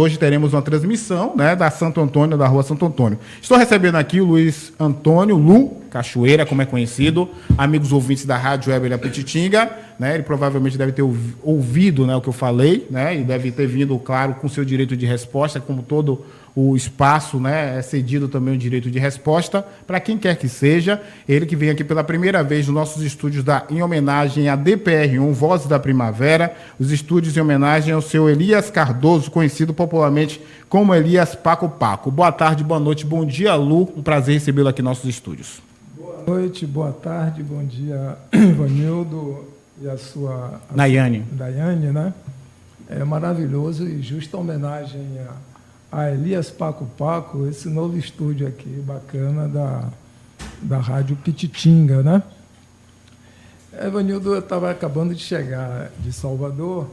Hoje teremos uma transmissão, né, da Santo Antônio, da Rua Santo Antônio. Estou recebendo aqui o Luiz Antônio Lu Cachoeira, como é conhecido, amigos ouvintes da Rádio Web da Pititinga, né? Ele provavelmente deve ter ouvido, né, o que eu falei, né, e deve ter vindo, claro, com seu direito de resposta, como todo o espaço, né, é cedido também o direito de resposta para quem quer que seja. Ele que vem aqui pela primeira vez nos nossos estúdios em homenagem à DPR1, Vozes da Primavera, os estúdios em homenagem ao seu Elias Cardoso, conhecido popularmente como Elias Paco Paco. Boa tarde, boa noite, bom dia, Lu. Um prazer recebê-lo aqui em nossos estúdios. Boa noite, boa tarde, bom dia, Ivanildo e a sua... Daiane, né? É maravilhoso e justa homenagem a Elias Paco Paco, esse novo estúdio aqui, bacana, da Rádio Pititinga, né? Ivanildo, eu estava acabando de chegar de Salvador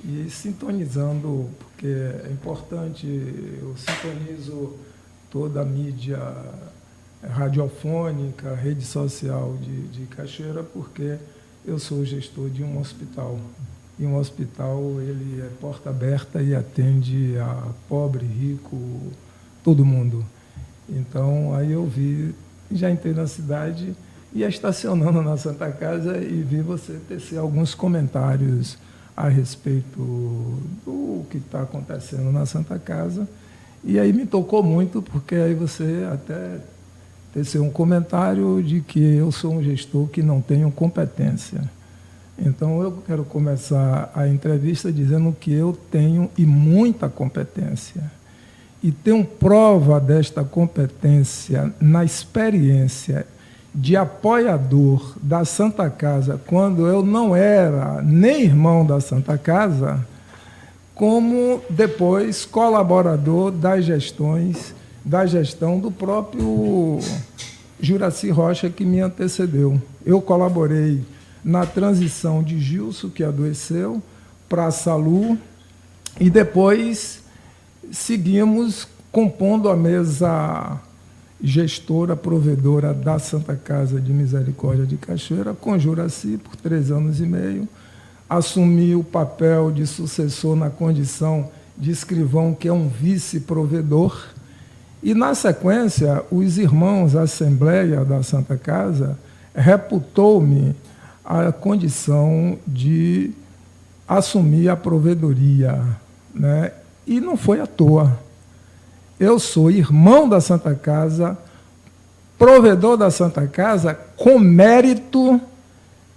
e sintonizando, porque é importante, eu sintonizo toda a mídia radiofônica, rede social de Cachoeira, porque eu sou gestor de um hospital. E um hospital, ele é porta aberta e atende a pobre, rico, todo mundo. Então, aí eu já entrei na cidade, ia estacionando na Santa Casa e vi você tecer alguns comentários a respeito do que está acontecendo na Santa Casa. E aí me tocou muito, porque aí você até teceu um comentário de que eu sou um gestor que não tenho competência. Então, eu quero começar a entrevista dizendo que eu tenho e muita competência. E tenho prova desta competência na experiência de apoiador da Santa Casa, quando eu não era nem irmão da Santa Casa, como depois colaborador da gestão do próprio Juraci Rocha, que me antecedeu. Eu colaborei na transição de Gilson, que adoeceu, para a Salu, e depois seguimos compondo a mesa gestora, provedora da Santa Casa de Misericórdia de Cachoeira, com Juraci por 3 anos e meio. Assumi o papel de sucessor na condição de escrivão, que é um vice-provedor, e, na sequência, os irmãos Assembleia da Santa Casa reputou-me a condição de assumir a provedoria, né? E não foi à toa. Eu sou irmão da Santa Casa, provedor da Santa Casa, com mérito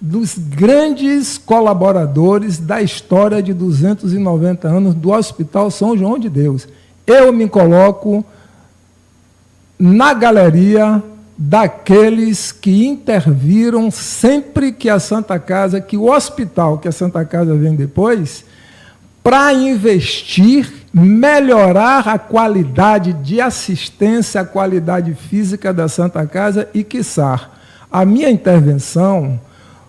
dos grandes colaboradores da história de 290 anos do Hospital São João de Deus. Eu me coloco na galeria daqueles que interviram sempre que a Santa Casa, que o hospital, que a Santa Casa vem depois, para investir, melhorar a qualidade de assistência, a qualidade física da Santa Casa e, quiçá, a minha intervenção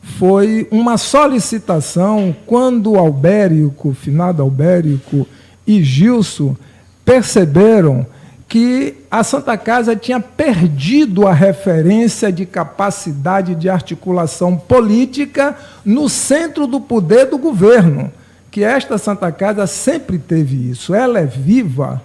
foi uma solicitação quando Albérico, finado Albérico e Gilson perceberam que a Santa Casa tinha perdido a referência de capacidade de articulação política no centro do poder do governo, que esta Santa Casa sempre teve isso. Ela é viva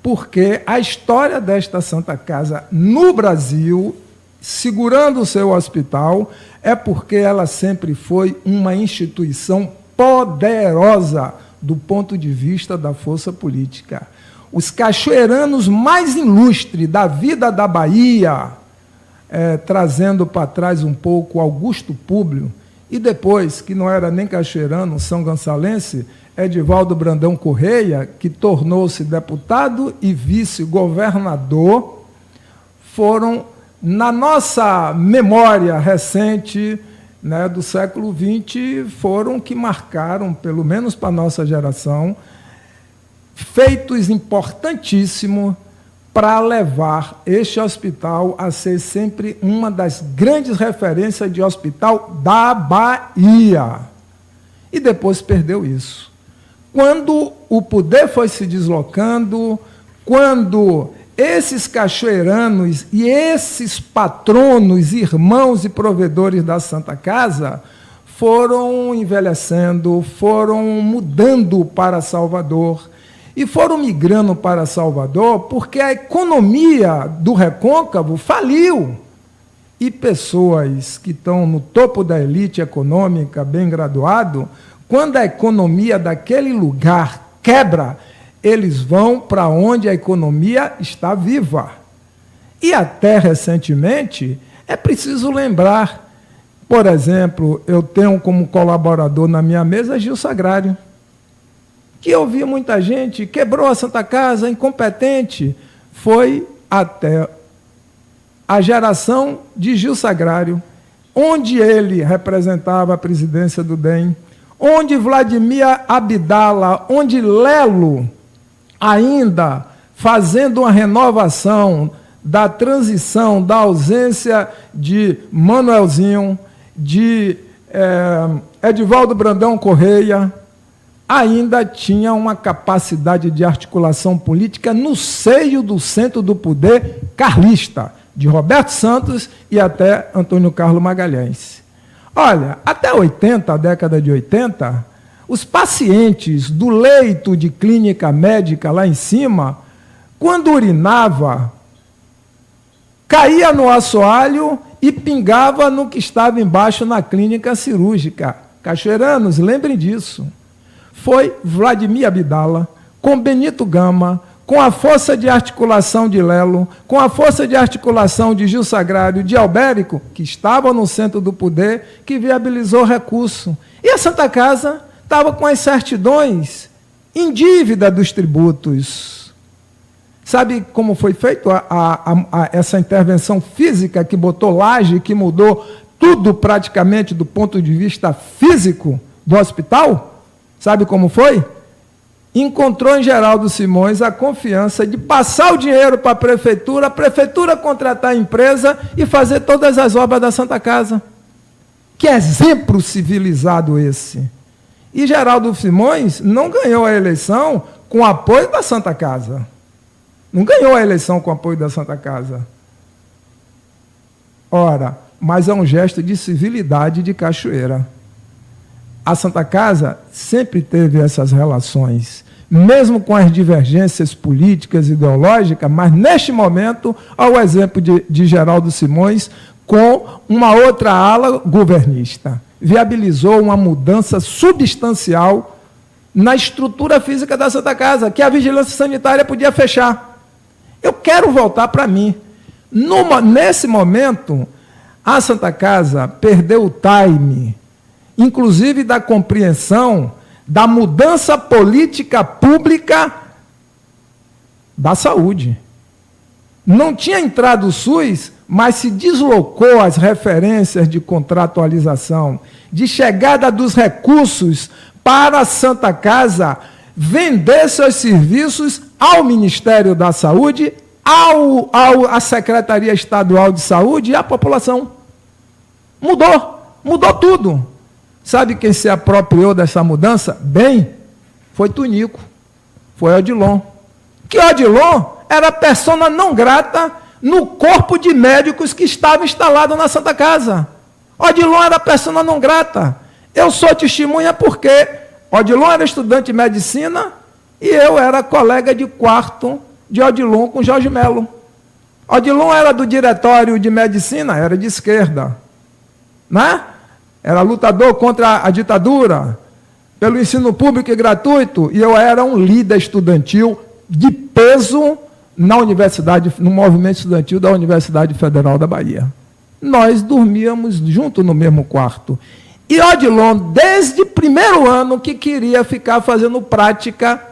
porque a história desta Santa Casa no Brasil, segurando o seu hospital, é porque ela sempre foi uma instituição poderosa do ponto de vista da força política. Os cachoeiranos mais ilustres da vida da Bahia, trazendo para trás um pouco Augusto Públio, e depois, que não era nem cachoeirano, são gonçalense, Edivaldo Brandão Correia, que tornou-se deputado e vice-governador, foram, na nossa memória recente, né, do século XX, foram que marcaram, pelo menos para a nossa geração, feitos importantíssimos para levar este hospital a ser sempre uma das grandes referências de hospital da Bahia. E depois perdeu isso. Quando o poder foi se deslocando, quando esses cachoeiranos e esses patronos, irmãos e provedores da Santa Casa foram envelhecendo, foram mudando para Salvador, e foram migrando para Salvador porque a economia do Recôncavo faliu. E pessoas que estão no topo da elite econômica, bem graduado, quando a economia daquele lugar quebra, eles vão para onde a economia está viva. E até recentemente, é preciso lembrar, por exemplo, eu tenho como colaborador na minha mesa Gil Sagrário, que eu vi muita gente, quebrou a Santa Casa, incompetente, foi até a geração de Gil Sagrário, onde ele representava a presidência do DEM, onde Vladimir Abdala, onde Lelo, ainda fazendo uma renovação da transição, da ausência de Manuelzinho, de Edivaldo Brandão Correia, ainda tinha uma capacidade de articulação política no seio do centro do poder carlista, de Roberto Santos e até Antônio Carlos Magalhães. Olha, até 80, a década de 80, os pacientes do leito de clínica médica lá em cima, quando urinava, caía no assoalho e pingava no que estava embaixo na clínica cirúrgica. Cachoeiranos, lembrem disso. Foi Vladimir Abdala, com Benito Gama, com a força de articulação de Lelo, com a força de articulação de Gil Sagrário, de Albérico, que estava no centro do poder, que viabilizou o recurso. E a Santa Casa estava com as certidões em dívida dos tributos. Sabe como foi feito essa intervenção física que botou laje, que mudou tudo praticamente do ponto de vista físico do hospital? Sabe como foi? Encontrou em Geraldo Simões a confiança de passar o dinheiro para a prefeitura contratar a empresa e fazer todas as obras da Santa Casa. Que exemplo civilizado esse! E Geraldo Simões não ganhou a eleição com apoio da Santa Casa. Não ganhou a eleição com apoio da Santa Casa. Ora, mas é um gesto de civilidade de Cachoeira. A Santa Casa sempre teve essas relações, mesmo com as divergências políticas e ideológicas, mas neste momento, ao exemplo de Geraldo Simões, com uma outra ala governista. Viabilizou uma mudança substancial na estrutura física da Santa Casa, que a vigilância sanitária podia fechar. Eu quero voltar para mim. Nesse momento, a Santa Casa perdeu o time, inclusive da compreensão da mudança política pública da saúde. Não tinha entrado o SUS, mas se deslocou as referências de contratualização, de chegada dos recursos para a Santa Casa vender seus serviços ao Ministério da Saúde, à Secretaria Estadual de Saúde e à população. Mudou tudo. Sabe quem se apropriou dessa mudança? Bem, foi Tunico, foi Odilon. Que Odilon era persona não grata no corpo de médicos que estava instalado na Santa Casa. Odilon era persona não grata. Eu sou testemunha porque Odilon era estudante de medicina e eu era colega de quarto de Odilon com Jorge Melo. Odilon era do diretório de medicina, era de esquerda, né? Era lutador contra a ditadura, pelo ensino público e gratuito, e eu era um líder estudantil de peso na universidade, no movimento estudantil da Universidade Federal da Bahia. Nós dormíamos juntos no mesmo quarto. E Odilon, desde o primeiro ano, que queria ficar fazendo prática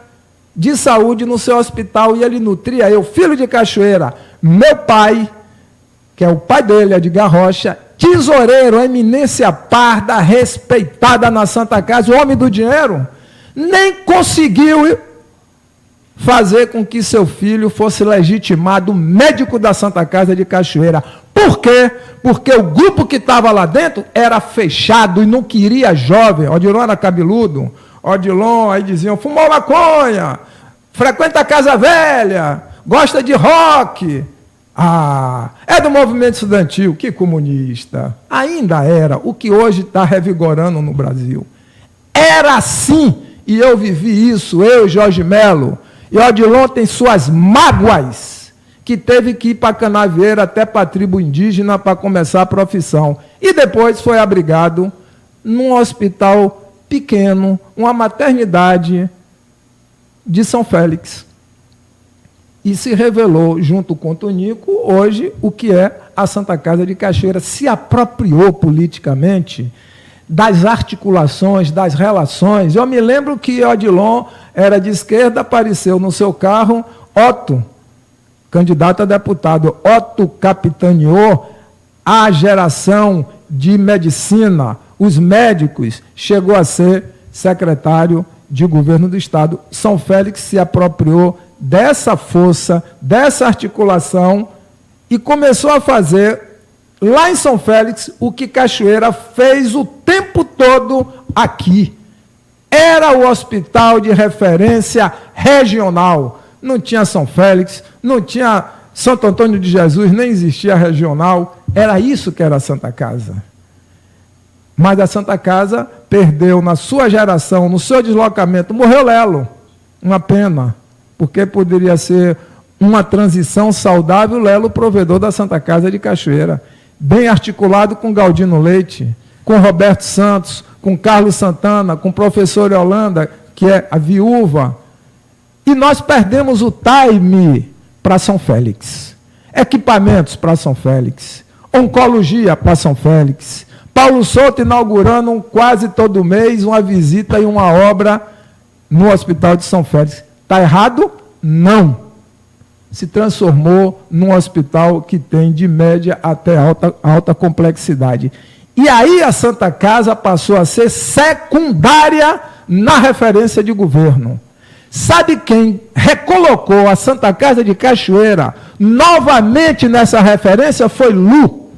de saúde no seu hospital, e ele nutria eu, filho de Cachoeira, meu pai, que é o pai dele, Edgar Rocha, tesoureiro, eminência parda, respeitada na Santa Casa, o homem do dinheiro, nem conseguiu fazer com que seu filho fosse legitimado médico da Santa Casa de Cachoeira. Por quê? Porque o grupo que estava lá dentro era fechado e não queria jovem. Odilon era cabeludo. Odilon, aí diziam, fumou maconha, frequenta a casa velha, gosta de rock. Ah, é do movimento estudantil, que comunista. Ainda era, o que hoje está revigorando no Brasil. Era assim, e eu vivi isso, eu e Jorge Melo, E Odilon tem suas mágoas, que teve que ir para Canavieira, até para a tribo indígena, para começar a profissão. E depois foi abrigado num hospital pequeno, uma maternidade de São Félix. E se revelou, junto com o Tonico, hoje, o que é a Santa Casa de Cachoeira. Se apropriou politicamente das articulações, das relações. Eu me lembro que Odilon era de esquerda, apareceu no seu carro, Otto, candidato a deputado, Otto capitaneou a geração de medicina, os médicos, chegou a ser secretário de governo do Estado. São Félix se apropriou dessa força, dessa articulação e começou a fazer, lá em São Félix, o que Cachoeira fez o tempo todo aqui. Era o hospital de referência regional. Não tinha São Félix, não tinha Santo Antônio de Jesus, nem existia regional. Era isso que era a Santa Casa. Mas a Santa Casa perdeu na sua geração, no seu deslocamento. Morreu Lelo. Uma pena, porque poderia ser uma transição saudável. Lelo, provedor da Santa Casa de Cachoeira. Bem articulado com Galdino Leite, com Roberto Santos, com Carlos Santana, com o professor Yolanda, que é a viúva. E nós perdemos o time para São Félix. Equipamentos para São Félix. Oncologia para São Félix. Paulo Souto inaugurando quase todo mês uma visita e uma obra no Hospital de São Félix. Está errado? Não. Se transformou num hospital que tem de média até alta complexidade. E aí a Santa Casa passou a ser secundária na referência de governo. Sabe quem recolocou a Santa Casa de Cachoeira novamente nessa referência? Foi Lu.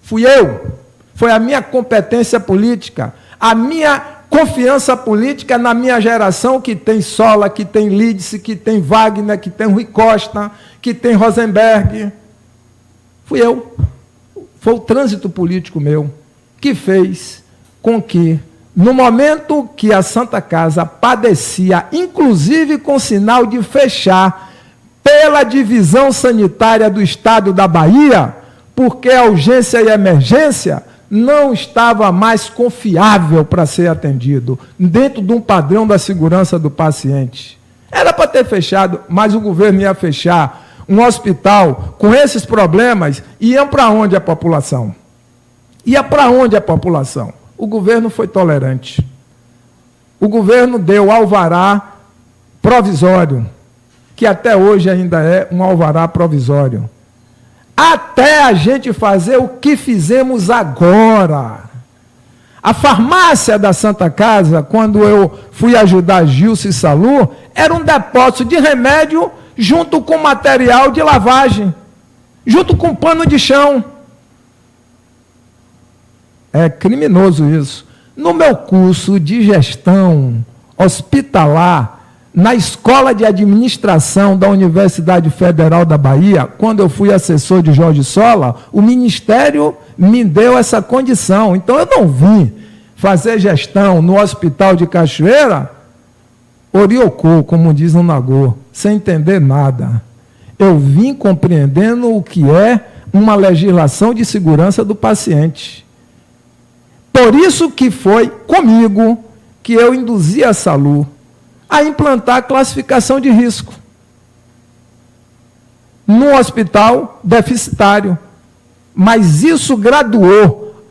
Fui eu. Foi a minha competência política, a minha confiança política na minha geração, que tem Sola, que tem Lídice, que tem Wagner, que tem Rui Costa, que tem Rosenberg. Fui eu. Foi o trânsito político meu que fez com que, no momento que a Santa Casa padecia, inclusive com sinal de fechar pela divisão sanitária do Estado da Bahia, porque a urgência e a emergência não estava mais confiável para ser atendido, dentro de um padrão da segurança do paciente. Era para ter fechado, mas o governo ia fechar um hospital com esses problemas, ia para onde a população? Ia para onde a população? O governo foi tolerante. O governo deu alvará provisório, que até hoje ainda é um alvará provisório. Até a gente fazer o que fizemos agora. A farmácia da Santa Casa, quando eu fui ajudar Gilson e Salu, era um depósito de remédio junto com material de lavagem, junto com pano de chão. É criminoso isso. No meu curso de gestão hospitalar, na Escola de Administração da Universidade Federal da Bahia, quando eu fui assessor de Jorge Sola, o Ministério me deu essa condição. Então, eu não vim fazer gestão no Hospital de Cachoeira, oriocô, como diz no Nagô, sem entender nada. Eu vim compreendendo o que é uma legislação de segurança do paciente. Por isso que foi comigo que eu induzi a Salu a implantar a classificação de risco num hospital deficitário. Mas isso graduou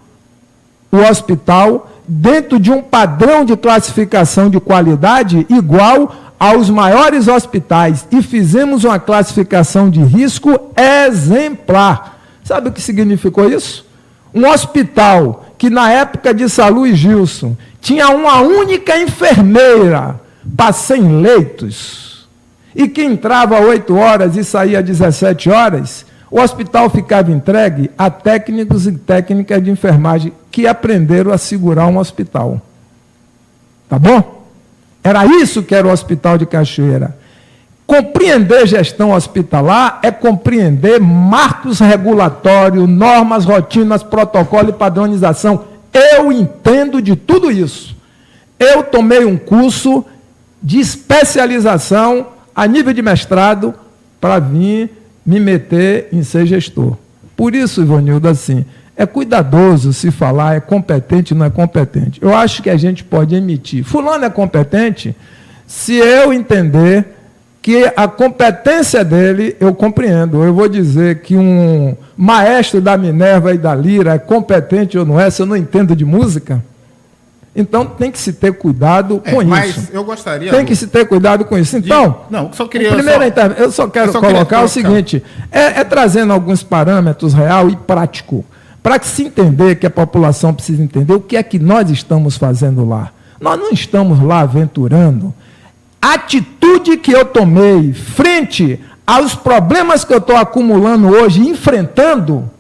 o hospital dentro de um padrão de classificação de qualidade igual aos maiores hospitais. E fizemos uma classificação de risco exemplar. Sabe o que significou isso? Um hospital que, na época de Salu e Gilson, tinha uma única enfermeira para 100 leitos, e que entrava 8 horas e saía 17 horas, o hospital ficava entregue a técnicos e técnicas de enfermagem que aprenderam a segurar um hospital. Tá bom? Era isso que era o Hospital de Cachoeira. Compreender gestão hospitalar é compreender marcos regulatórios, normas, rotinas, protocolo e padronização. Eu entendo de tudo isso. Eu tomei um curso de especialização a nível de mestrado, para vir me meter em ser gestor. Por isso, Ivanildo, assim, é cuidadoso se falar é competente ou não é competente. Eu acho que a gente pode emitir. Fulano é competente se eu entender que a competência dele eu compreendo. Eu vou dizer que um maestro da Minerva e da Lira é competente ou não é, se eu não entendo de música. Então tem que se ter cuidado com mas isso. Eu gostaria. Tem que se ter cuidado com isso. Então, não, só queria. Eu só quero colocar o seguinte: trazendo alguns parâmetros real e prático, para que se entender, que a população precisa entender o que é que nós estamos fazendo lá. Nós não estamos lá aventurando. A atitude que eu tomei frente aos problemas que eu estou acumulando hoje, enfrentando,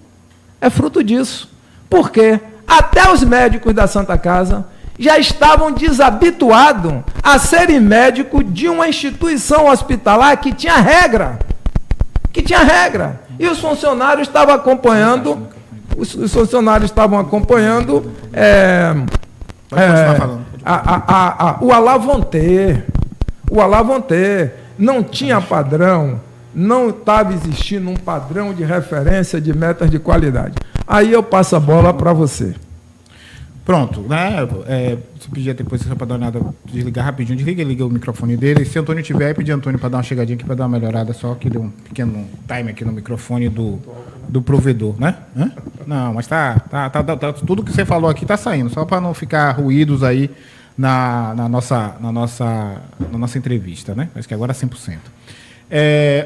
é fruto disso. Por quê? Até os médicos da Santa Casa já estavam desabituados a serem médicos de uma instituição hospitalar que tinha regra. E os funcionários estavam acompanhando, o Alavonte. O Alavonte não tinha padrão, não estava existindo um padrão de referência de metas de qualidade. Aí eu passo a bola para você. Pronto, né? Se pedir depois só para dar uma olhada, desligar rapidinho, liga o microfone dele. Se Antônio tiver, pedir Antônio para dar uma chegadinha aqui, para dar uma melhorada, só que deu um pequeno time aqui no microfone do provedor, né? Hã? Não, mas tá, tudo que você falou aqui tá saindo, só para não ficar ruídos aí na nossa entrevista, né? Acho que agora 100%.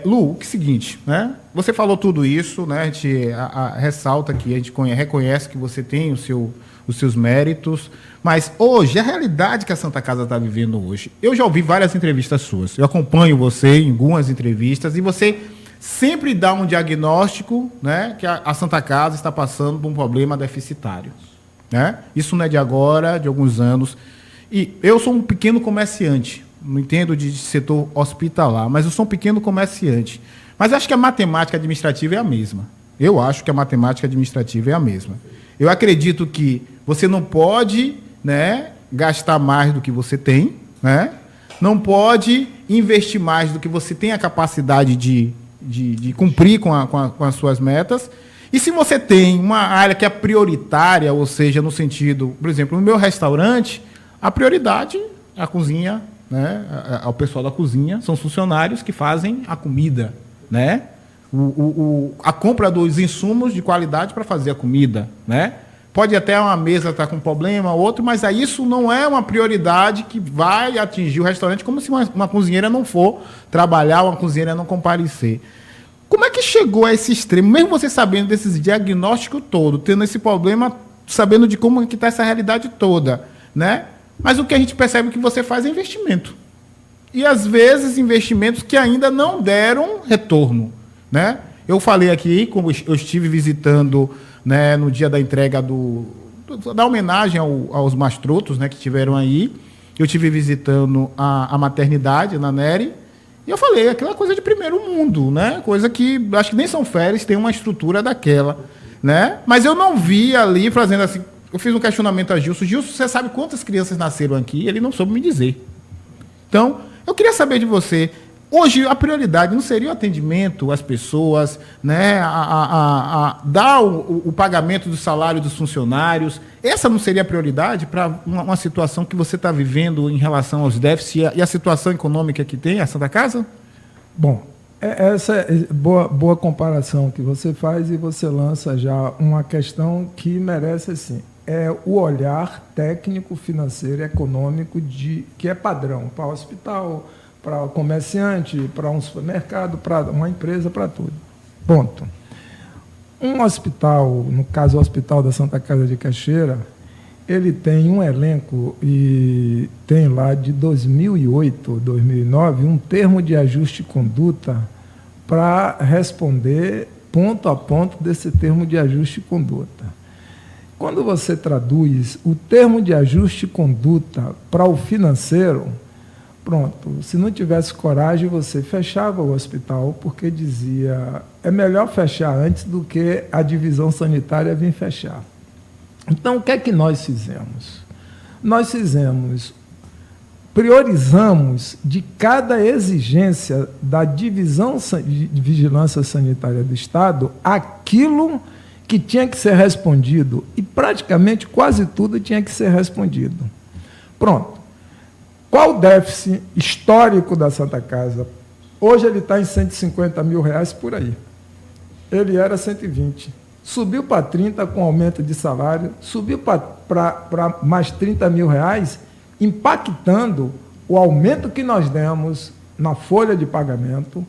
Lu, que é o seguinte, né? Você falou tudo isso, né? A gente ressalta que a gente reconhece que você tem os seus méritos, mas hoje, a realidade que a Santa Casa está vivendo hoje, eu já ouvi várias entrevistas suas, eu acompanho você em algumas entrevistas e você sempre dá um diagnóstico, né, que a Santa Casa está passando por um problema deficitário, né? Isso não é de agora, de alguns anos, e eu sou um pequeno comerciante, não entendo de setor hospitalar, mas eu sou um pequeno comerciante, mas acho que a matemática administrativa é a mesma. Eu acho que a matemática administrativa é a mesma. Eu acredito que você não pode, né, gastar mais do que você tem, né? Não pode investir mais do que você tem a capacidade de cumprir com as suas metas. E se você tem uma área que é prioritária, ou seja, no sentido, por exemplo, no meu restaurante, a prioridade é a cozinha, né, ao pessoal da cozinha, são os funcionários que fazem a comida, né? A compra dos insumos de qualidade para fazer a comida, né? Pode até uma mesa estar com problema, outro, mas aí isso não é uma prioridade que vai atingir o restaurante, como se uma cozinheira não for trabalhar, uma cozinheira não comparecer. Como é que chegou a esse extremo, mesmo você sabendo desses diagnósticos todo, tendo esse problema, sabendo de como que está essa realidade toda, né? Mas o que a gente percebe que você faz é investimento. E, às vezes, investimentos que ainda não deram retorno, né? Eu falei aqui, como eu estive visitando, né, no dia da entrega da homenagem aos mastrotos, né, que tiveram aí, eu estive visitando a maternidade na Nery, e eu falei, aquela coisa de primeiro mundo, né? Coisa que acho que nem São Félix tem uma estrutura daquela, né? Mas eu não vi ali fazendo assim. Eu fiz um questionamento a Gilson. Gilson, você sabe quantas crianças nasceram aqui? Ele não soube me dizer. Então, eu queria saber de você. Hoje, a prioridade não seria o atendimento às pessoas, né? Dar o pagamento do salário dos funcionários. Essa não seria a prioridade para uma situação que você está vivendo em relação aos déficits e a situação econômica que tem a Santa Casa? Bom, essa é boa comparação que você faz e você lança já uma questão que merece, assim, o olhar técnico, financeiro e econômico que é padrão para o hospital, para o comerciante, para um supermercado, para uma empresa, para tudo. Ponto. Um hospital, no caso o Hospital da Santa Casa de Cachoeira, ele tem um elenco e tem lá de 2008, 2009, um termo de ajuste de conduta para responder ponto a ponto desse termo de ajuste de conduta. Quando você traduz o termo de ajuste de conduta para o financeiro, pronto, se não tivesse coragem, você fechava o hospital, porque dizia, é melhor fechar antes do que a divisão sanitária vir fechar. Então, o que é que nós fizemos? Nós fizemos, priorizamos de cada exigência da Divisão de Vigilância Sanitária do Estado aquilo que tinha que ser respondido, e praticamente quase tudo tinha que ser respondido. Pronto. Qual o déficit histórico da Santa Casa? Hoje ele está em R$150 mil por aí. Ele era 120. Subiu para 30 com aumento de salário, subiu para mais R$30 mil, impactando o aumento que nós demos na folha de pagamento,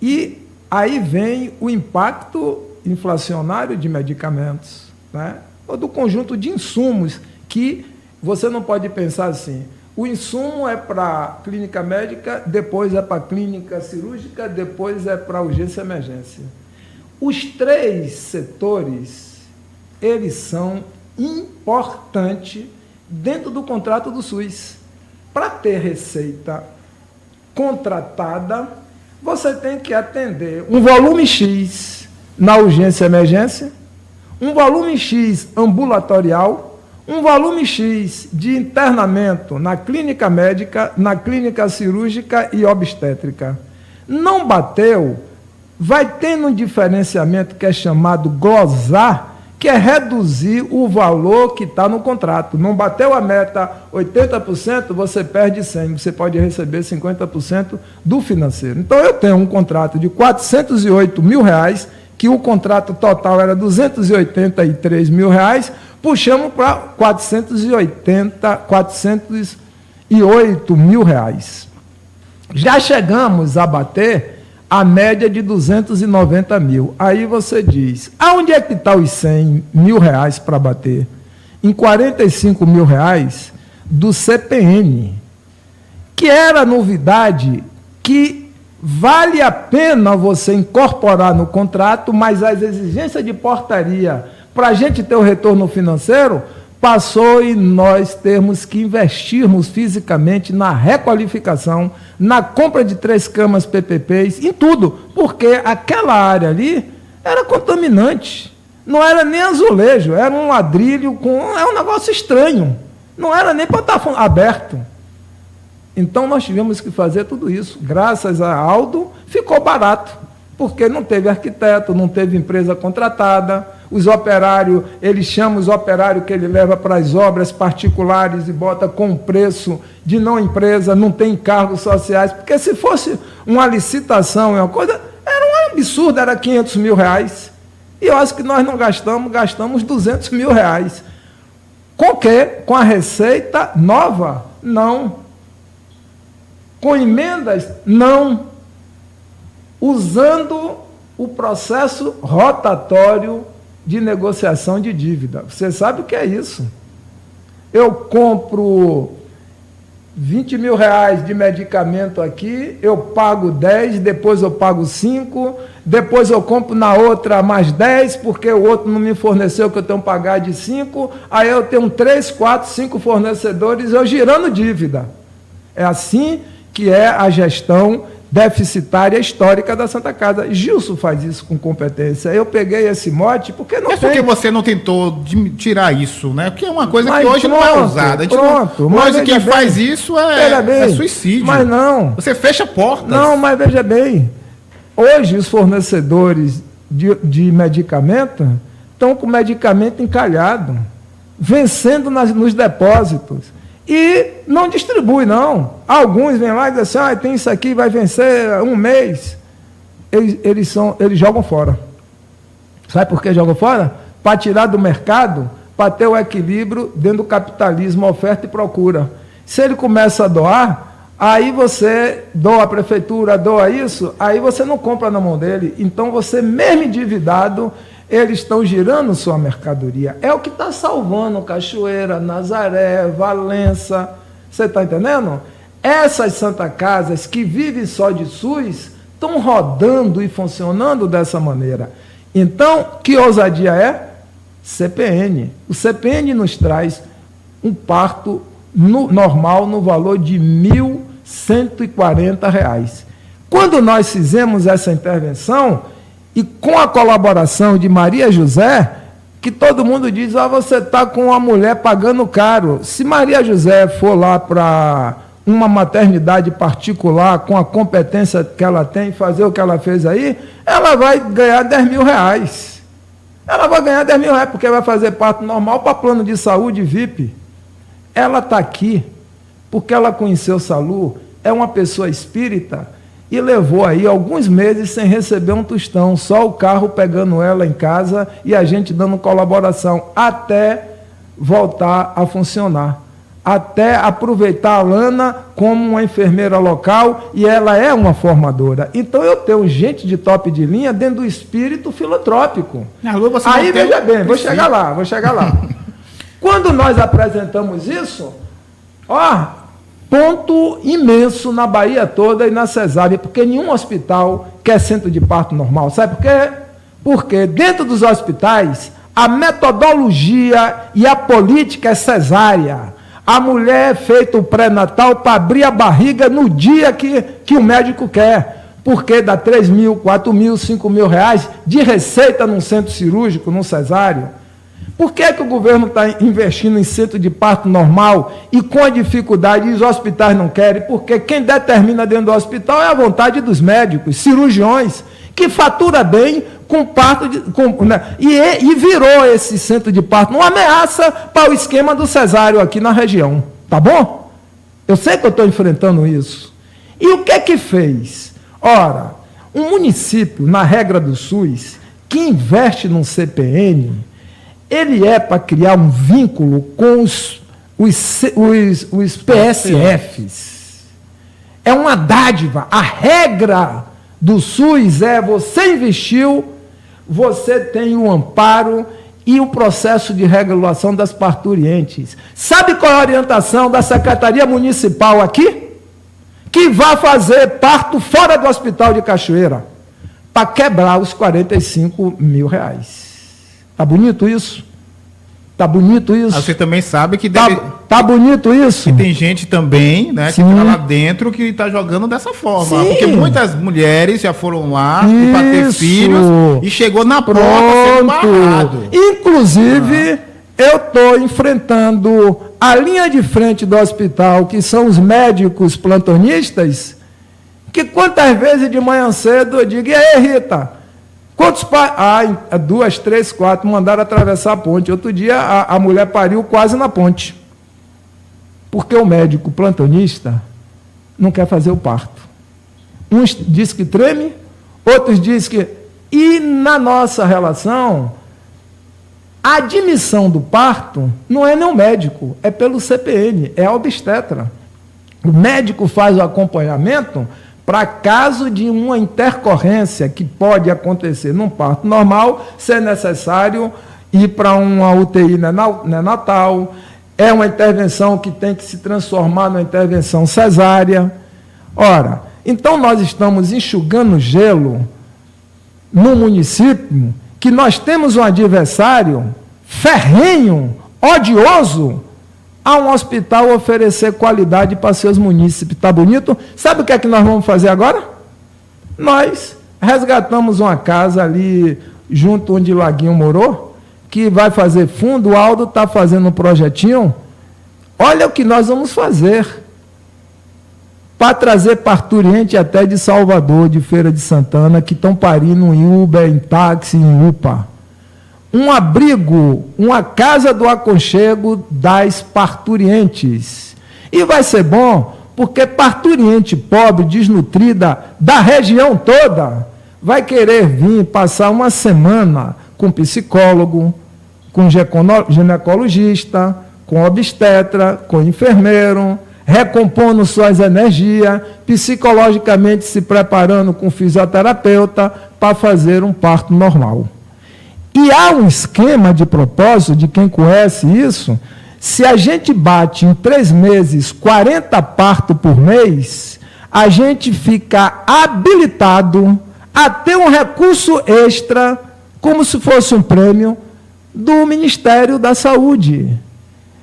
e aí vem o impacto inflacionário de medicamentos, né? Ou do conjunto de insumos, que você não pode pensar assim, o insumo é para a clínica médica, depois é para a clínica cirúrgica, depois é para a urgência e emergência. Os três setores, eles são importantes dentro do contrato do SUS. Para ter receita contratada, você tem que atender um volume X na urgência e emergência, um volume X ambulatorial, um volume X de internamento na clínica médica, na clínica cirúrgica e obstétrica. Não bateu, vai tendo um diferenciamento que é chamado glosar, que é reduzir o valor que está no contrato. Não bateu a meta 80%, você perde 100%, você pode receber 50% do financeiro. Então, eu tenho um contrato de R$408 mil, que o contrato total era R$283 mil, puxamos para R$408 mil. Já chegamos a bater a média de 290 mil. Aí você diz, aonde é que está os 100 mil para bater? Em 45 mil do CPN, que era novidade, que vale a pena você incorporar no contrato, mas as exigências de portaria para a gente ter o retorno financeiro passou, e nós temos que investirmos fisicamente na requalificação, na compra de 3 camas PPPs, em tudo, porque aquela área ali era contaminante, não era nem azulejo, era um ladrilho, é um negócio estranho, não era nem para estar aberto. Então nós tivemos que fazer tudo isso. Graças a Aldo, ficou barato, porque não teve arquiteto, não teve empresa contratada. Os operários, ele chama os operários que ele leva para as obras particulares e bota com preço de não empresa, não tem encargos sociais, porque se fosse uma licitação, uma coisa, era um absurdo, era R$500 mil. E eu acho que nós não gastamos R$200 mil. Com o quê? Com a receita nova? Não. Com emendas? Não. Usando o processo rotatório de negociação de dívida. Você sabe o que é isso? Eu compro R$20 mil de medicamento aqui, eu pago 10, depois eu pago 5, depois eu compro na outra mais 10, porque o outro não me forneceu, que eu tenho que pagar de 5, aí eu tenho 3, 4, 5 fornecedores, eu girando dívida. É assim que é a gestão deficitária histórica da Santa Casa. Gilson faz isso com competência. Eu peguei esse mote porque não tem... Por que você não tentou tirar isso, né? Porque é uma coisa que hoje pronto, não é usada. Hoje quem faz isso é suicídio. Mas não. Você fecha portas. Não, mas veja bem. Hoje os fornecedores de medicamento estão com medicamento encalhado, vencendo nos depósitos. E não distribui, não. Alguns vêm lá e dizem assim, tem isso aqui, vai vencer 1 mês. Eles jogam fora. Sabe por que jogam fora? Para tirar do mercado, para ter o equilíbrio dentro do capitalismo, oferta e procura. Se ele começa a doar, aí você doa a prefeitura, doa isso, aí você não compra na mão dele. Então você, mesmo endividado, eles estão girando sua mercadoria. É o que está salvando Cachoeira, Nazaré, Valença. Você está entendendo? Essas Santa Casas que vivem só de SUS estão rodando e funcionando dessa maneira. Então, que ousadia é? CPN. O CPN nos traz um parto normal no valor de R$ 1.140. Quando nós fizemos essa intervenção, e com a colaboração de Maria José, que todo mundo diz, você está com uma mulher pagando caro. Se Maria José for lá para uma maternidade particular, com a competência que ela tem, fazer o que ela fez aí, ela vai ganhar 10 mil reais. Ela vai ganhar 10 mil reais, porque vai fazer parto normal para plano de saúde VIP. Ela está aqui porque ela conheceu o Salu, é uma pessoa espírita, e levou aí alguns meses sem receber um tostão, só o carro pegando ela em casa e a gente dando colaboração, até voltar a funcionar. Até aproveitar a Lana como uma enfermeira local, e ela é uma formadora. Então eu tenho gente de top de linha dentro do espírito filantrópico. Aí veja bem, vou chegar lá. Quando nós apresentamos isso, ponto imenso na Bahia toda e na Cesárea, porque nenhum hospital quer centro de parto normal. Sabe por quê? Porque dentro dos hospitais a metodologia e a política é cesárea. A mulher é feita o pré-natal para abrir a barriga no dia que o médico quer, porque dá 3 mil, 4 mil, 5 mil reais de receita num centro cirúrgico, num cesáreo. Por que o governo está investindo em centro de parto normal e com a dificuldade e os hospitais não querem? Porque quem determina dentro do hospital é a vontade dos médicos, cirurgiões, que fatura bem com parto, e virou esse centro de parto uma ameaça para o esquema do cesáreo aqui na região. Tá bom? Eu sei que eu estou enfrentando isso. E o que fez? Ora, um município, na regra do SUS, que investe num CPN, ele é para criar um vínculo com os PSFs. É uma dádiva. A regra do SUS é: você investiu, você tem o amparo e o processo de regulação das parturientes. Sabe qual é a orientação da Secretaria Municipal aqui? Que vai fazer parto fora do Hospital de Cachoeira, para quebrar os 45 mil reais. Tá bonito isso? Tá bonito isso? Você também sabe que tá bonito isso? Que tem gente também, né, que tá lá dentro, que está jogando dessa forma. Sim. Porque muitas mulheres já foram lá para ter filhos e chegou na porta sendo barrado. Inclusive, eu estou enfrentando a linha de frente do hospital, que são os médicos plantonistas, que quantas vezes de manhã cedo eu digo: e aí, Rita? Quantos pais? 2, 3, 4 mandaram atravessar a ponte. Outro dia a mulher pariu quase na ponte. Porque o médico plantonista não quer fazer o parto. Uns dizem que treme, outros dizem que... E na nossa relação, a admissão do parto não é nem o médico, é pelo CPN, é a obstetra. O médico faz o acompanhamento para caso de uma intercorrência que pode acontecer num parto normal, ser necessário ir para uma UTI neonatal, é uma intervenção que tem que se transformar numa intervenção cesárea. Ora, então nós estamos enxugando gelo no município, que nós temos um adversário ferrenho, odioso, a um hospital oferecer qualidade para seus munícipes. Está bonito? Sabe o que é que nós vamos fazer agora? Nós resgatamos uma casa ali junto onde o Laguinho morou, que vai fazer fundo. O Aldo está fazendo um projetinho. Olha o que nós vamos fazer para trazer parturiente até de Salvador, de Feira de Santana, que estão parindo em Uber, em táxi, em UPA. Um abrigo, uma casa do aconchego das parturientes. E vai ser bom, porque parturiente pobre, desnutrida, da região toda, vai querer vir passar uma semana com psicólogo, com ginecologista, com obstetra, com enfermeiro, recompondo suas energias, psicologicamente se preparando com fisioterapeuta para fazer um parto normal. E há um esquema de propósito, de quem conhece isso: se a gente bate em 3 meses 40 partos por mês, a gente fica habilitado a ter um recurso extra, como se fosse um prêmio do Ministério da Saúde.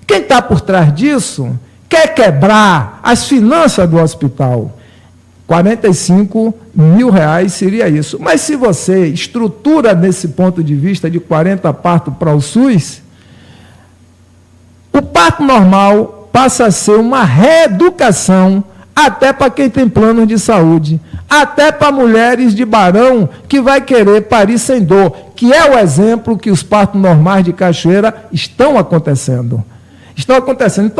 Quem está por trás disso quer quebrar as finanças do hospital. 45 mil reais seria isso. Mas se você estrutura nesse ponto de vista de 40 partos para o SUS, o parto normal passa a ser uma reeducação até para quem tem plano de saúde, até para mulheres de Barão que vai querer parir sem dor, que é o exemplo que os partos normais de Cachoeira estão acontecendo. Então,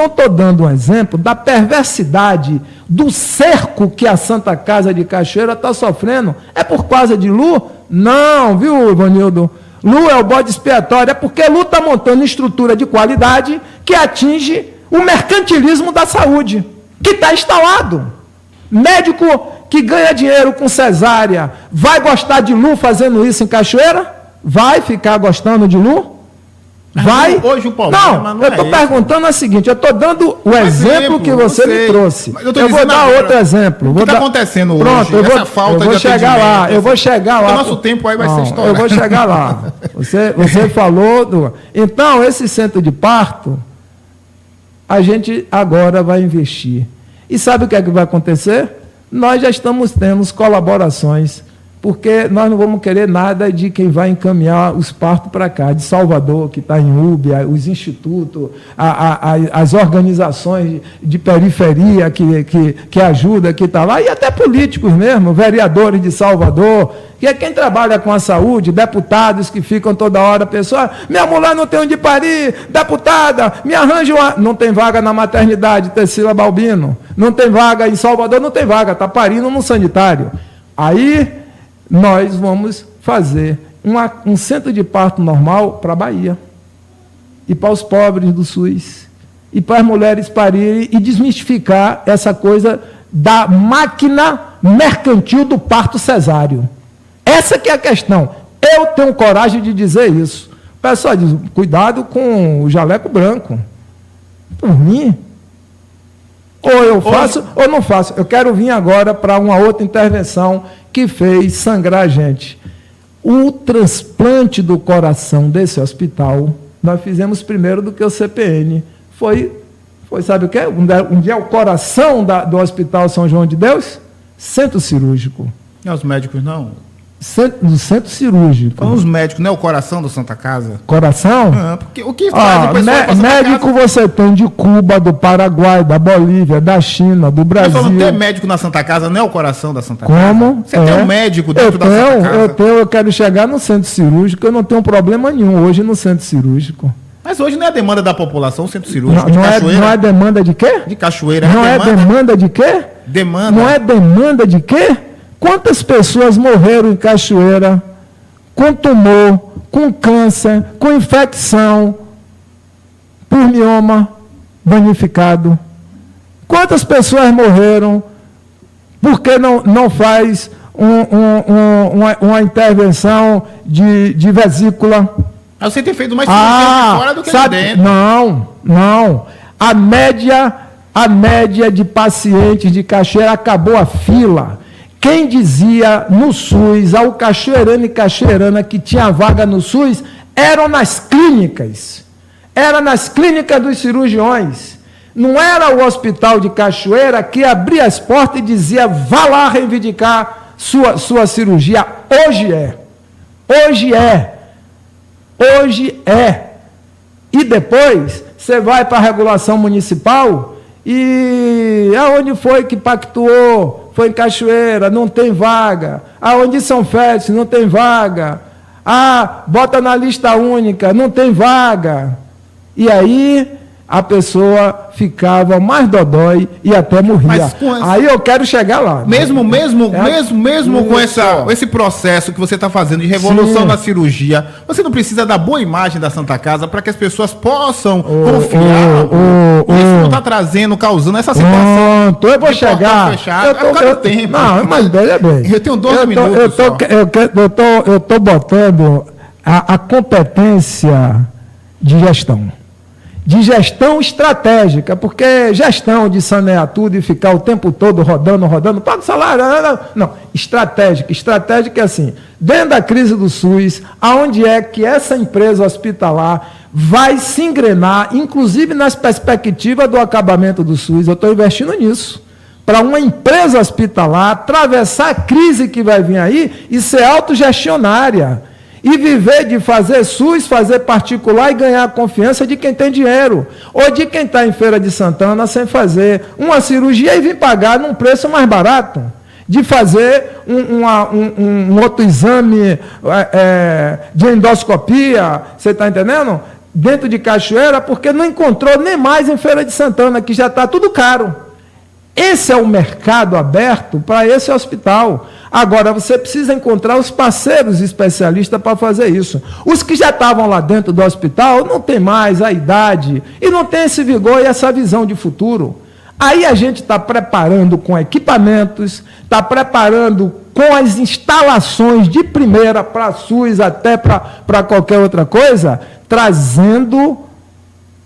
estou dando um exemplo da perversidade do cerco que a Santa Casa de Cachoeira está sofrendo. É por causa de Lu? Não, viu, Ivanildo? Lu é o bode expiatório, é porque Lu está montando estrutura de qualidade que atinge o mercantilismo da saúde, que está instalado. Médico que ganha dinheiro com cesárea, vai gostar de Lu fazendo isso em Cachoeira? Vai ficar gostando de Lu? Vai? Hoje o problema não eu estou perguntando o seguinte, eu estou dando o exemplo que você me trouxe. Eu vou dar outro exemplo. O que está acontecendo hoje? Pronto, eu vou chegar lá. O nosso tempo aí vai ser estourado. Eu vou chegar lá. Você falou Então, esse centro de parto, a gente agora vai investir. E sabe o que é que vai acontecer? Nós já estamos tendo colaborações, porque nós não vamos querer nada de quem vai encaminhar os partos para cá, de Salvador, que está em Úbia, os institutos, as organizações de periferia que ajudam, que está lá, e até políticos mesmo, vereadores de Salvador, que é quem trabalha com a saúde, deputados que ficam toda hora, pessoal, minha mulher não tem onde parir, deputada, me arranja uma... Não tem vaga na maternidade, Tecila Balbino, não tem vaga em Salvador, não tem vaga, está parindo no sanitário. Aí nós vamos fazer um centro de parto normal para a Bahia, e para os pobres do SUS, e para as mulheres parirem, e desmistificar essa coisa da máquina mercantil do parto cesáreo. Essa que é a questão. Eu tenho coragem de dizer isso. O pessoal diz, cuidado com o jaleco branco. Por mim, ou eu faço ou não faço. Eu quero vir agora para uma outra intervenção que fez sangrar a gente. O transplante do coração desse hospital, nós fizemos primeiro do que o CPN. Foi sabe o quê? Onde é o coração do Hospital São João de Deus? Centro cirúrgico. E os médicos não? No centro cirúrgico. Então, os médicos, não é o coração do Santa Casa? Coração? Porque o que faz o pessoal médico casa? Você tem de Cuba, do Paraguai, da Bolívia, da China, do Brasil. Mas não tem médico na Santa Casa, não é o coração da Santa Casa? Como? Você tem um médico dentro da Santa Casa? Eu quero chegar no centro cirúrgico, eu não tenho problema nenhum hoje no centro cirúrgico. Mas hoje não é a demanda da população, o centro cirúrgico de Cachoeira. Não é demanda de quê? De Cachoeira. Não é demanda de quê? Demanda. Não é demanda de quê? Quantas pessoas morreram em Cachoeira com tumor, com câncer, com infecção, por mioma danificado? Quantas pessoas morreram porque não faz uma intervenção de vesícula? Você tem feito mais cirurgia fora do que de dentro. Não. A média de pacientes de Cachoeira acabou a fila. Quem dizia no SUS, ao cachoeirano e cachoeirana que tinha vaga no SUS, eram nas clínicas. Era nas clínicas dos cirurgiões. Não era o hospital de Cachoeira que abria as portas e dizia, vá lá reivindicar sua cirurgia. Hoje é. E depois, você vai para a regulação municipal e aonde foi que pactuou? Foi em Cachoeira, não tem vaga. Aonde São Félix, não tem vaga. Bota na lista única, não tem vaga. E aí a pessoa ficava mais dodói e até morria. Aí eu quero chegar lá. Mesmo com esse processo que você está fazendo de revolução da cirurgia, você não precisa da boa imagem da Santa Casa para que as pessoas possam confiar. Isso não está causando essa situação. Eu vou chegar. Não, mas veja bem. Eu tenho 12 minutos. Eu estou botando a competência de gestão. De gestão estratégica, porque gestão de sanear tudo e ficar o tempo todo rodando, paga o salário, não, estratégica. Estratégica é assim, dentro da crise do SUS, aonde é que essa empresa hospitalar vai se engrenar, inclusive nas perspectivas do acabamento do SUS, eu estou investindo nisso, para uma empresa hospitalar atravessar a crise que vai vir aí e ser autogestionária. e viver de fazer SUS, fazer particular e ganhar a confiança de quem tem dinheiro, ou de quem está em Feira de Santana sem fazer uma cirurgia e vir pagar num preço mais barato, de fazer um outro exame de endoscopia, você está entendendo? Dentro de Cachoeira, porque não encontrou nem mais em Feira de Santana, que já está tudo caro. Esse é o mercado aberto para esse hospital. Agora, você precisa encontrar os parceiros especialistas para fazer isso. Os que já estavam lá dentro do hospital não têm mais a idade e não tem esse vigor e essa visão de futuro. Aí a gente está preparando com equipamentos, está preparando com as instalações de primeira para SUS, até para qualquer outra coisa, trazendo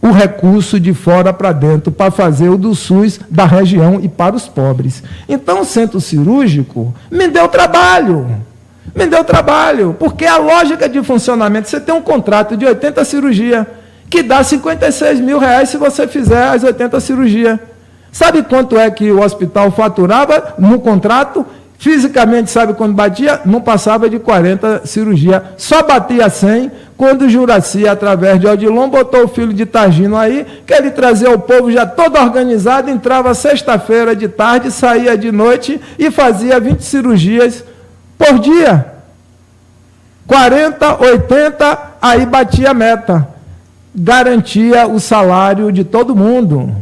o recurso de fora para dentro, para fazer o do SUS da região e para os pobres. Então, o centro cirúrgico me deu trabalho, porque a lógica de funcionamento, você tem um contrato de 80 cirurgias, que dá R$56 mil se você fizer as 80 cirurgias. Sabe quanto é que o hospital faturava no contrato? Fisicamente, sabe quando batia? Não passava de 40 cirurgias. Só batia 100 quando o Juraci, através de Odilon, botou o filho de Targino aí, que ele trazia o povo já todo organizado, entrava sexta-feira de tarde, saía de noite e fazia 20 cirurgias por dia. 40, 80, aí batia a meta. Garantia o salário de todo mundo.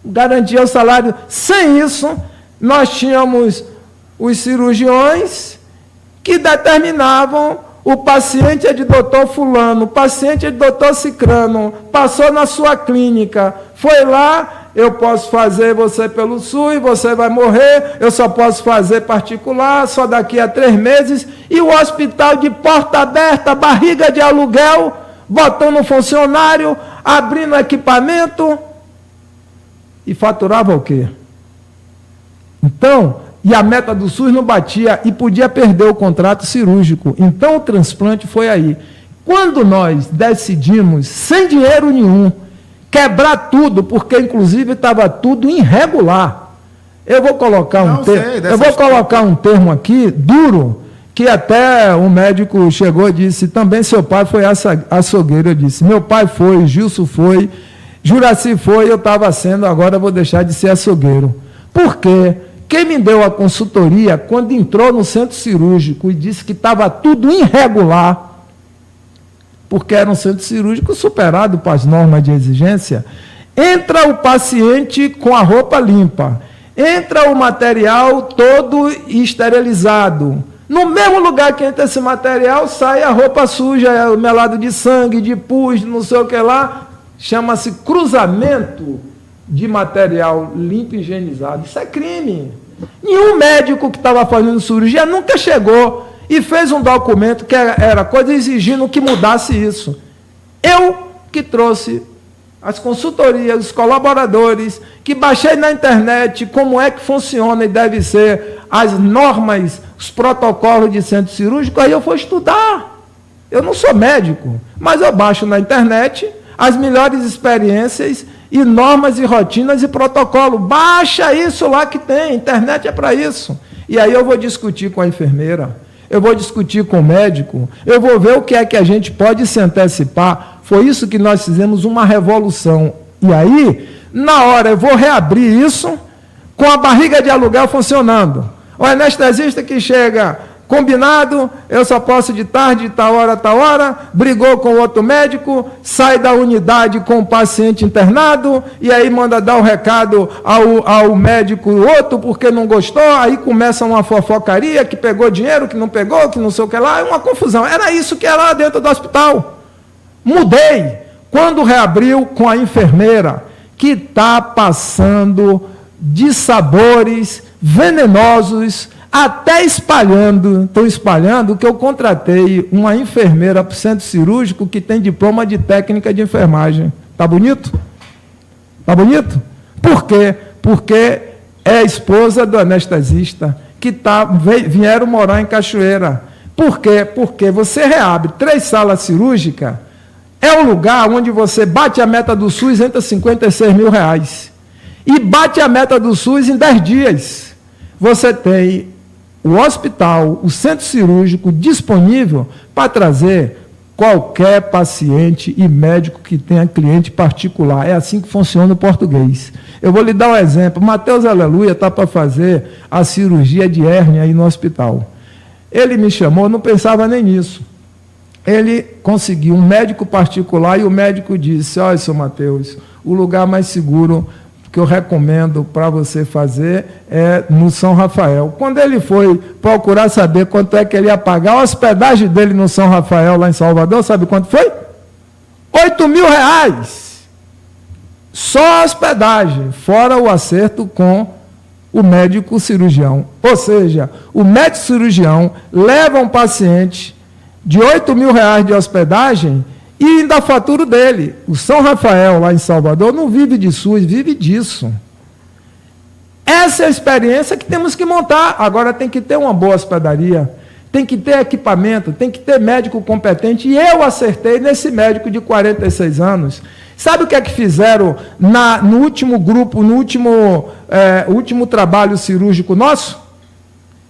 Garantia o salário. Sem isso, nós tínhamos os cirurgiões que determinavam: o paciente é de doutor fulano, o paciente é de doutor cicrano, passou na sua clínica, foi lá, eu posso fazer você pelo SUS, você vai morrer, eu só posso fazer particular, só daqui a 3 meses, e o hospital de porta aberta, barriga de aluguel, botando funcionário, abrindo equipamento, e faturava o quê? Então, e a meta do SUS não batia e podia perder o contrato cirúrgico. Então, o transplante foi aí. Quando nós decidimos, sem dinheiro nenhum, quebrar tudo, porque, inclusive, estava tudo irregular. Eu vou colocar um termo aqui, duro, que até um médico chegou e disse: também seu pai foi açougueiro. Eu disse: meu pai foi, Gilson foi, Juraci foi, eu estava sendo, agora eu vou deixar de ser açougueiro. Por quê? Quem me deu a consultoria, quando entrou no centro cirúrgico e disse que estava tudo irregular, porque era um centro cirúrgico superado para as normas de exigência, entra o paciente com a roupa limpa, entra o material todo esterilizado. No mesmo lugar que entra esse material, sai a roupa suja, melado de sangue, de pus, não sei o que lá, chama-se cruzamento de material limpo e higienizado. Isso é crime. Nenhum médico que estava fazendo cirurgia nunca chegou e fez um documento que era coisa exigindo que mudasse isso. Eu que trouxe as consultorias, os colaboradores, que baixei na internet como é que funciona e deve ser as normas, os protocolos de centro cirúrgico, aí eu fui estudar. Eu não sou médico, mas eu baixo na internet as melhores experiências e normas e rotinas e protocolo. Baixa isso lá que tem, internet é para isso. E aí eu vou discutir com a enfermeira, eu vou discutir com o médico, eu vou ver o que é que a gente pode se antecipar. Foi isso que nós fizemos, uma revolução. E aí, na hora, eu vou reabrir isso com a barriga de aluguel funcionando. O anestesista que chega combinado, eu só posso de tarde, de tal hora, brigou com outro médico, sai da unidade com o paciente internado, e aí manda dar o recado ao médico outro, porque não gostou, aí começa uma fofocaria, que pegou dinheiro, que não pegou, que não sei o que lá, é uma confusão. Era isso que era lá dentro do hospital. Mudei. Quando reabriu com a enfermeira, que está passando de sabores venenosos, até estão espalhando que eu contratei uma enfermeira para o centro cirúrgico que tem diploma de técnica de enfermagem. Tá bonito? Tá bonito? Por quê? Porque é a esposa do anestesista que vieram morar em Cachoeira. Por quê? Porque você reabre 3 salas cirúrgicas, é um lugar onde você bate a meta do SUS, entra R$56 mil. E bate a meta do SUS em 10 dias. Você tem o hospital, o centro cirúrgico disponível para trazer qualquer paciente e médico que tenha cliente particular. É assim que funciona o português. Eu vou lhe dar um exemplo. Mateus Aleluia está para fazer a cirurgia de hérnia aí no hospital. Ele me chamou, não pensava nem nisso. Ele conseguiu um médico particular e o médico disse: olha, seu Mateus, o lugar mais seguro que eu recomendo para você fazer é no São Rafael. Quando ele foi procurar saber quanto é que ele ia pagar, a hospedagem dele no São Rafael, lá em Salvador, sabe quanto foi? R$8.000. Só a hospedagem, fora o acerto com o médico cirurgião. Ou seja, o médico cirurgião leva um paciente de R$8.000 de hospedagem e ainda fatura dele. O São Rafael, lá em Salvador, não vive de SUS, vive disso. Essa é a experiência que temos que montar. Agora tem que ter uma boa hospedaria, tem que ter equipamento, tem que ter médico competente. E eu acertei nesse médico de 46 anos. Sabe o que é que fizeram no último grupo, no último trabalho cirúrgico nosso?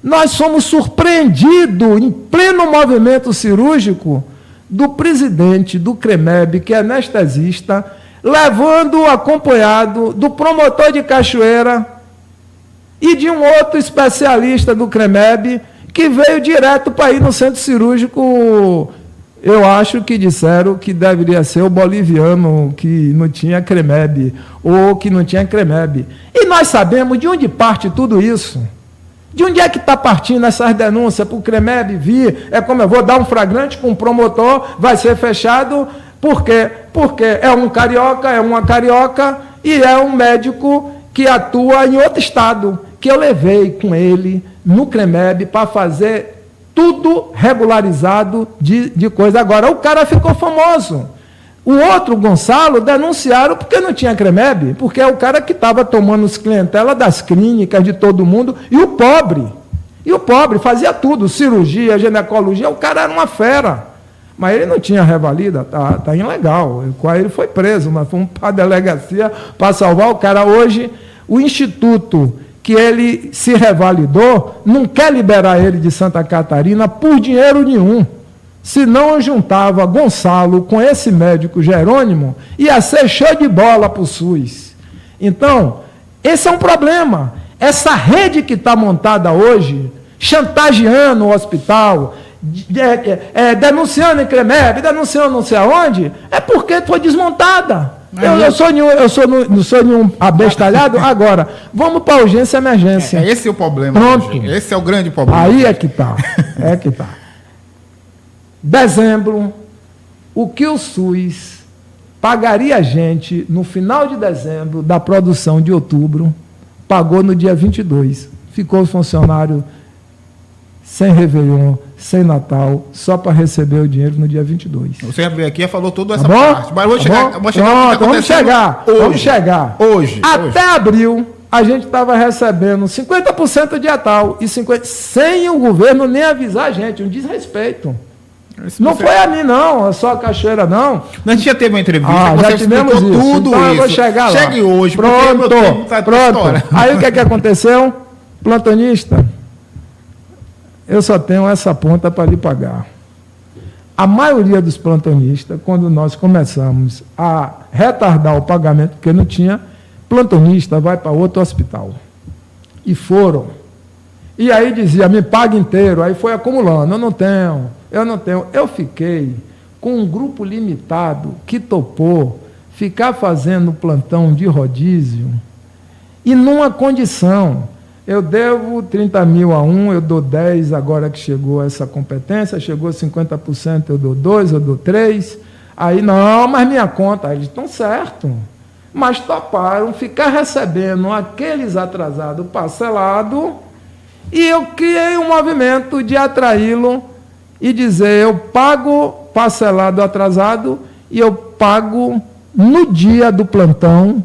Nós somos surpreendidos, em pleno movimento cirúrgico, do presidente do CREMEB, que é anestesista, levando acompanhado do promotor de Cachoeira e de um outro especialista do CREMEB, que veio direto para ir no centro cirúrgico. Eu acho que disseram que deveria ser o boliviano, que não tinha CREMEB, ou que não tinha CREMEB. E nós sabemos de onde parte tudo isso. De onde é que está partindo essas denúncias para o CREMEB vir? É como eu vou dar um flagrante com um promotor, vai ser fechado. Por quê? Porque é um carioca, é uma carioca e é um médico que atua em outro estado, que eu levei com ele no CREMEB para fazer tudo regularizado de coisa. Agora, o cara ficou famoso. O outro, Gonçalo, denunciaram porque não tinha CREMEB, porque é o cara que estava tomando os clientela das clínicas de todo mundo, e o pobre fazia tudo, cirurgia, ginecologia, o cara era uma fera, mas ele não tinha revalida, tá ilegal, ele foi preso, mas fomos para a delegacia para salvar o cara. Hoje, o instituto que ele se revalidou não quer liberar ele de Santa Catarina por dinheiro nenhum. Se não, eu juntava Gonçalo com esse médico Jerônimo, ia ser show de bola para o SUS. Então, esse é um problema. Essa rede que está montada hoje, chantageando o hospital, denunciando em CREMEB, denunciando não sei aonde, é porque foi desmontada. Não sou nenhum abestalhado. Agora, vamos para a urgência e emergência. Esse é o problema. Pronto. Esse é o grande problema. Aí é que está. Dezembro, o que o SUS pagaria a gente no final de dezembro, da produção de outubro, pagou no dia 22. Ficou o funcionário sem Réveillon, sem Natal, só para receber o dinheiro no dia 22. Você veio aqui e falou toda essa parte. Mas vamos chegar. Vamos chegar. Hoje. Até abril, a gente estava recebendo 50% de Natal e 50% sem o governo nem avisar a gente, um desrespeito. Não foi a mim, não, é só a Cachoeira, não. A gente já teve uma entrevista, já tivemos isso. Tudo então isso. Eu vou chegar lá. Chegue hoje, pronto. Aí o que é que aconteceu? Plantonista, eu só tenho essa ponta para lhe pagar. A maioria dos plantonistas, quando nós começamos a retardar o pagamento, porque não tinha, plantonista vai para outro hospital. E foram. E aí dizia, me paga inteiro. Aí foi acumulando, eu não tenho. Eu fiquei com um grupo limitado que topou ficar fazendo plantão de rodízio e numa condição. Eu devo 30 mil a um, eu dou 10 agora que chegou essa competência, chegou 50%, eu dou 2, eu dou 3. Aí, não, mas minha conta, aí eles estão certo. Mas toparam ficar recebendo aqueles atrasados parcelados e eu criei um movimento de atraí-lo e dizer, eu pago parcelado atrasado e eu pago no dia do plantão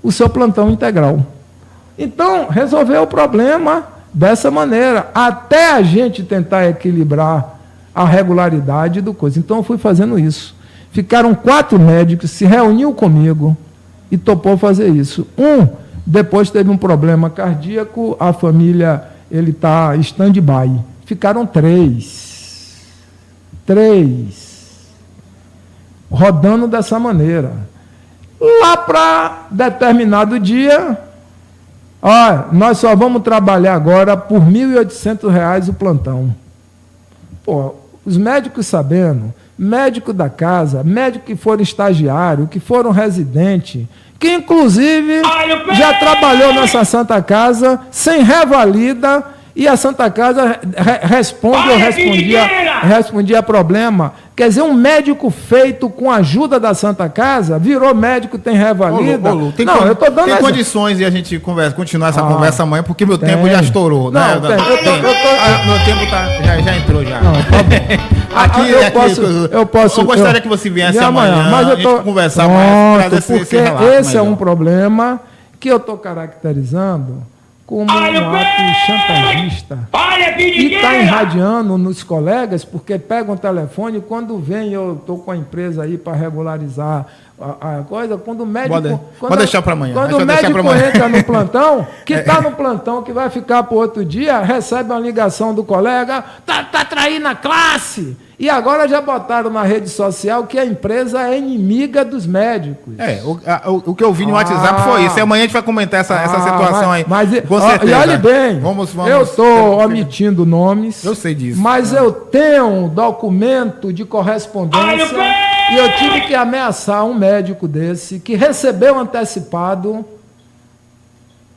o seu plantão integral. Então, resolveu o problema dessa maneira, até a gente tentar equilibrar a regularidade do coisa. Então, eu fui fazendo isso. Ficaram 4 médicos, se reuniu comigo e topou fazer isso. Depois teve um problema cardíaco, a família ele está stand-by. Ficaram 3, rodando dessa maneira. Lá para determinado dia, nós só vamos trabalhar agora por R$ 1.800 o plantão. Pô, os médicos sabendo, médico da casa, médico que foram estagiário, que foram residente, que inclusive já trabalhou nessa Santa Casa sem revalida, e a Santa Casa respondia problema. Quer dizer, um médico feito com a ajuda da Santa Casa, virou médico, tem revalida. Lu, tem eu tô dando tem condições de a gente continuar essa conversa amanhã, porque meu tempo já estourou. Não, né? Meu tempo já entrou já. Não, tá bom. Eu gostaria que você viesse amanhã, mas a gente conversar mais. Porque esse é um problema que eu estou caracterizando como um ato chantagista. E está irradiando nos colegas, porque pegam o telefone, quando vem, eu estou com a empresa aí para regularizar a coisa, quando o médico... Pode deixar para amanhã. Quando o médico entra no plantão, que está no plantão, que vai ficar para o outro dia, recebe uma ligação do colega, tá traindo a classe. E agora já botaram na rede social que a empresa é inimiga dos médicos. O que eu vi no WhatsApp foi isso. E amanhã a gente vai comentar essa situação aí. Com certeza. E olhe bem, eu estou omitindo nomes. Eu sei disso. Mas eu tenho um documento de correspondência e eu tive que ameaçar um médico desse que recebeu antecipado.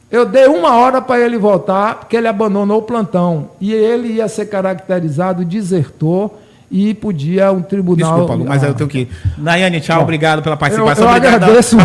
Eu dei 1 hora para ele voltar, porque ele abandonou o plantão. E ele ia ser caracterizado desertor. E podia um tribunal... Desculpa, Lu, mas eu tenho que ir. Nayane, tchau, obrigado pela participação. Eu obrigado. agradeço.